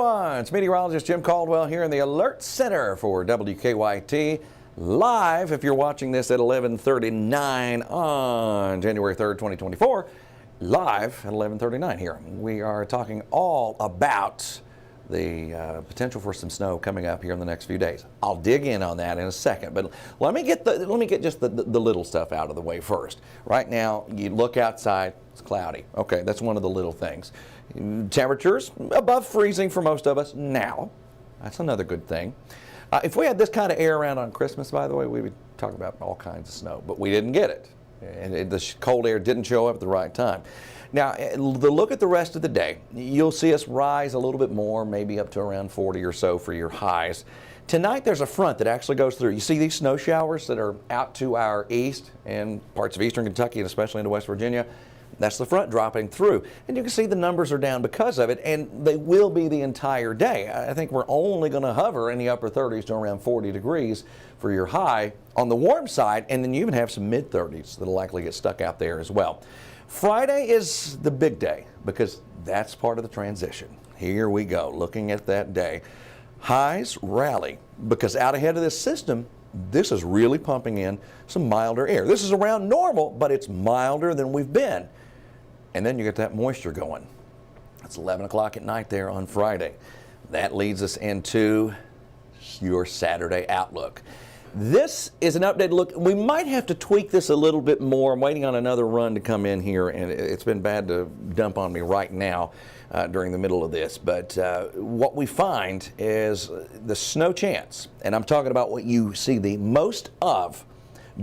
everyone, it's Meteorologist Jim Caldwell here in the Alert Center for WKYT, live if you're watching this at 11:39 on January 3rd, 2024, live at 11:39 here. We are talking all about the potential for some snow coming up here in the next few days. I'll dig in on that in a second, but let me get just the little stuff out of the way first. Right now, you look outside, it's cloudy. Okay, that's one of the little things. Temperatures above freezing for most of us now. That's another good thing. If we had this kind of air around on Christmas, by the way, we would talk about all kinds of snow, but we didn't get it. And the cold air didn't show up at the right time. Now, look at the rest of the day. You'll see us rise a little bit more, maybe up to around 40 or so for your highs. Tonight, there's a front that actually goes through. You see these snow showers that are out to our east and parts of eastern Kentucky and especially into West Virginia? That's the front dropping through. And you can see the numbers are down because of it, and they will be the entire day. I think we're only going to hover in the upper 30s to around 40 degrees for your high on the warm side, and then you even have some mid-30s that'll likely get stuck out there as well. Friday is the big day because that's part of the transition. Here we go, looking at that day. Highs rally because out ahead of this system, this is really pumping in some milder air. This is around normal, but it's milder than we've been. And then you get that moisture going. It's 11 o'clock at night there on Friday. That leads us into your Saturday outlook. This is an updated look. We might have to tweak this a little bit more. I'm waiting on another run to come in here, and it's been bad to dump on me right now during the middle of this. But what we find is the snow chance, and I'm talking about what you see the most of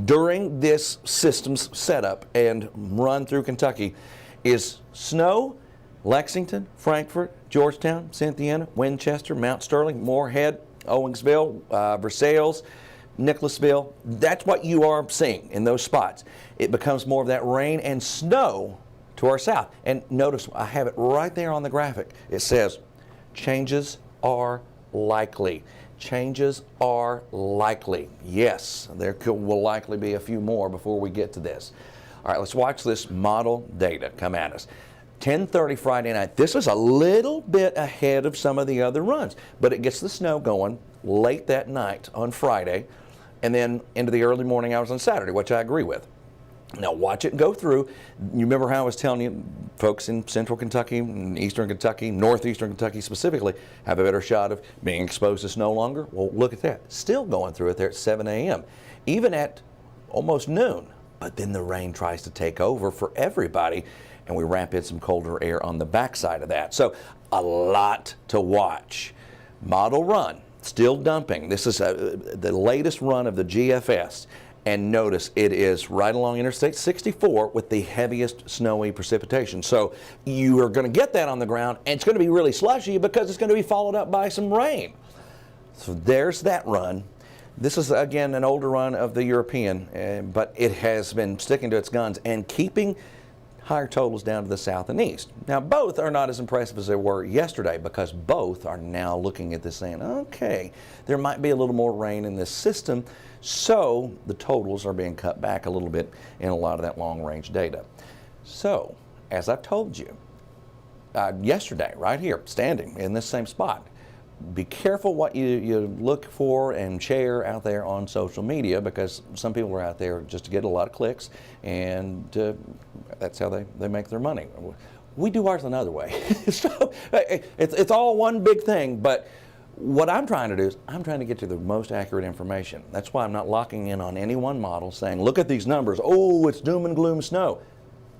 during this system's setup and run through Kentucky, is snow, Lexington, Frankfort, Georgetown, Cynthiana, Winchester, Mount Sterling, Moorhead, Owensville, Versailles, Nicholasville. That's what you are seeing in those spots. It becomes more of that rain and snow to our south. And notice I have it right there on the graphic. It says changes are likely. Changes are likely. Yes, there will likely be a few more before we get to this. All right, let's watch this model data come at us. 10:30 Friday night. This is a little bit ahead of some of the other runs, but it gets the snow going late that night on Friday and then into the early morning hours on Saturday, which I agree with. Now watch it go through. You remember how I was telling you folks in central Kentucky, eastern Kentucky, northeastern Kentucky specifically have a better shot of being exposed to snow longer? Well, look at that. Still going through it there at 7 a.m., even at almost noon. But then the rain tries to take over for everybody, and we wrap in some colder air on the backside of that. So a lot to watch. Model run, still dumping. This is the latest run of the GFS. And notice it is right along Interstate 64 with the heaviest snowy precipitation. So you are going to get that on the ground, and it's going to be really slushy because it's going to be followed up by some rain. So there's that run. This is, again, an older run of the European, but it has been sticking to its guns and keeping higher totals down to the south and east. Now, both are not as impressive as they were yesterday because both are now looking at this saying, okay, there might be a little more rain in this system, so the totals are being cut back a little bit in a lot of that long-range data. So, as I've told you yesterday, right here, standing in this same spot, be careful what you look for and share out there on social media because some people are out there just to get a lot of clicks, and that's how they make their money. We do ours another way. So it's all one big thing, but what I'm trying to do is I'm trying to get to the most accurate information. That's why I'm not locking in on any one model saying, look at these numbers, oh, it's doom and gloom snow.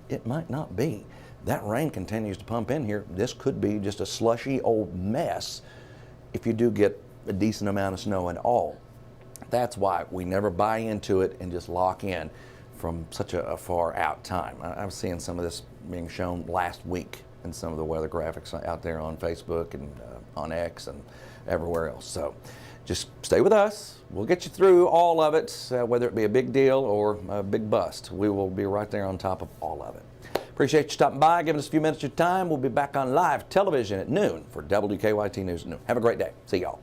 It might not be. That rain continues to pump in here. This could be just a slushy old mess if you do get a decent amount of snow at all. That's why we never buy into it and just lock in from such a far out time. I was seeing some of this being shown last week in some of the weather graphics out there on Facebook and on X and everywhere else. So just stay with us. We'll get you through all of it, whether it be a big deal or a big bust. We will be right there on top of all of it. Appreciate you stopping by, giving us a few minutes of your time. We'll be back on live television at noon for WKYT News at Noon. Have a great day. See y'all.